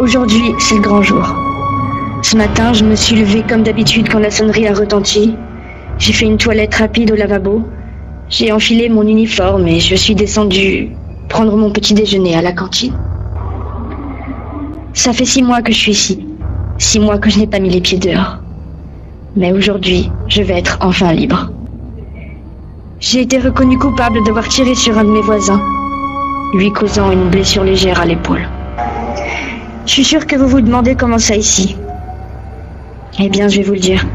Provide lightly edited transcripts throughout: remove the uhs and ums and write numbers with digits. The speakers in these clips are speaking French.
Aujourd'hui, c'est le grand jour. Ce matin, je me suis levée comme d'habitude quand la sonnerie a retenti. J'ai fait une toilette rapide au lavabo. J'ai enfilé mon uniforme et je suis descendue prendre mon petit déjeuner à la cantine. Ça fait 6 mois que je suis ici. 6 mois que je n'ai pas mis les pieds dehors. Mais aujourd'hui, je vais être enfin libre. J'ai été reconnue coupable d'avoir tiré sur un de mes voisins, lui causant une blessure légère à l'épaule. Je suis sûre que vous vous demandez comment ça ici. Eh bien, je vais vous le dire.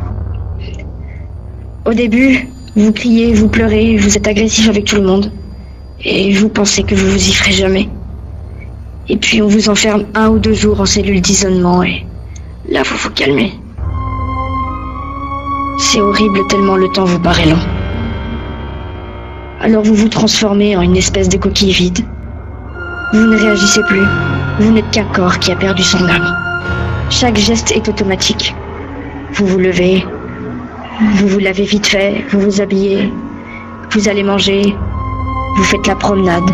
Au début, vous criez, vous pleurez, vous êtes agressif avec tout le monde. Et vous pensez que vous vous y ferez jamais. Et puis on vous enferme 1 ou 2 jours en cellule d'isolement et là vous vous calmez. C'est horrible tellement le temps vous paraît long. Alors vous vous transformez en une espèce de coquille vide. Vous ne réagissez plus. Vous n'êtes qu'un corps qui a perdu son âme. Chaque geste est automatique. Vous vous levez, vous vous lavez vite fait, vous vous habillez, vous allez manger, vous faites la promenade.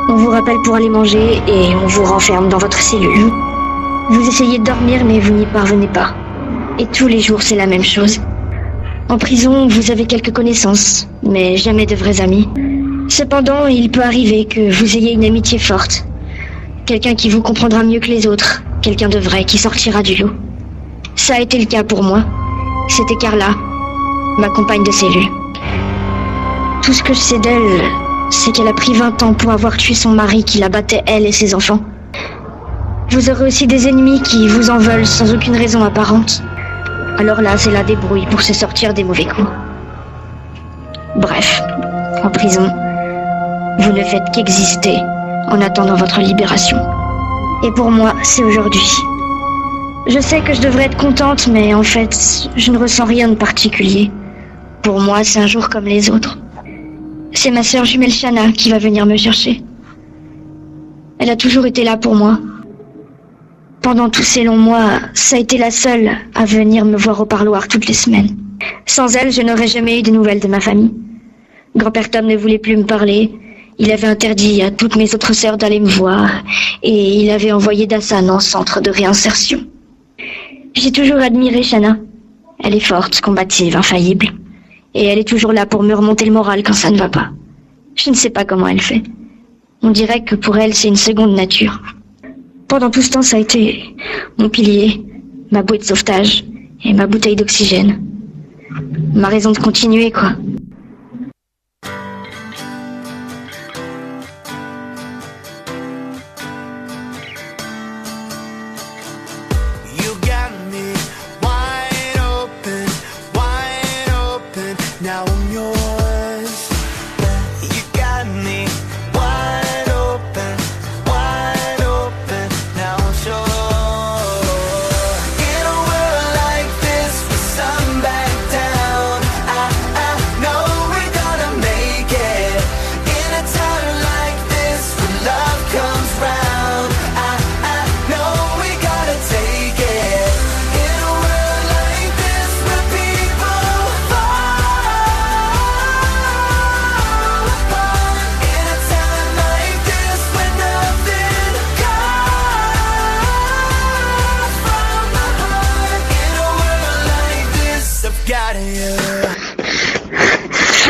On vous rappelle pour aller manger et on vous renferme dans votre cellule. Vous essayez de dormir mais vous n'y parvenez pas. Et tous les jours c'est la même chose. En prison, vous avez quelques connaissances, mais jamais de vrais amis. Cependant, il peut arriver que vous ayez une amitié forte. Quelqu'un qui vous comprendra mieux que les autres. Quelqu'un de vrai qui sortira du lot. Ça a été le cas pour moi. C'était Carla, ma compagne de cellule. Tout ce que je sais d'elle, c'est qu'elle a pris 20 ans pour avoir tué son mari qui la battait elle et ses enfants. Vous aurez aussi des ennemis qui vous en veulent sans aucune raison apparente. Alors là, c'est la débrouille pour se sortir des mauvais coups. Bref, en prison, vous ne faites qu'exister en attendant votre libération. Et pour moi, c'est aujourd'hui. Je sais que je devrais être contente, mais en fait, je ne ressens rien de particulier. Pour moi, c'est un jour comme les autres. C'est ma sœur jumelle Shanna qui va venir me chercher. Elle a toujours été là pour moi. Pendant tous ces longs mois, ça a été la seule à venir me voir au parloir toutes les semaines. Sans elle, je n'aurais jamais eu de nouvelles de ma famille. Grand-père Tom ne voulait plus me parler. Il avait interdit à toutes mes autres sœurs d'aller me voir. Et il avait envoyé Dassan en centre de réinsertion. J'ai toujours admiré Shanna. Elle est forte, combative, infaillible. Et elle est toujours là pour me remonter le moral quand ça ne va pas. Je ne sais pas comment elle fait. On dirait que pour elle, c'est une seconde nature. Pendant tout ce temps, ça a été mon pilier, ma bouée de sauvetage et ma bouteille d'oxygène. Ma raison de continuer, quoi.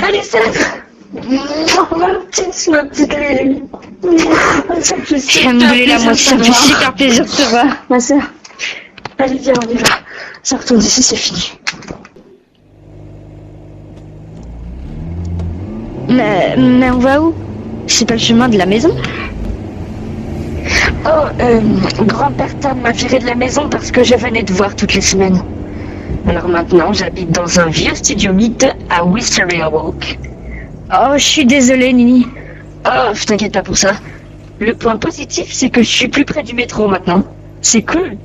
Allez, Seth! Ma petite Lily. Tu vas me brûler la moitié, ça me fait super plaisir de te voir. Ma sœur. Allez, viens, on y va. Ça retourne ici, c'est fini. Mais on va où? C'est pas le chemin de la maison? Oh, grand-père Tom m'a viré de la maison parce que je venais te voir toutes les semaines. Alors maintenant, j'habite dans un vieux studio mythe à Wisteria Walk. Oh, je suis désolée, Nini. Oh, je t'inquiète pas pour ça. Le point positif, c'est que je suis plus près du métro maintenant. C'est cool.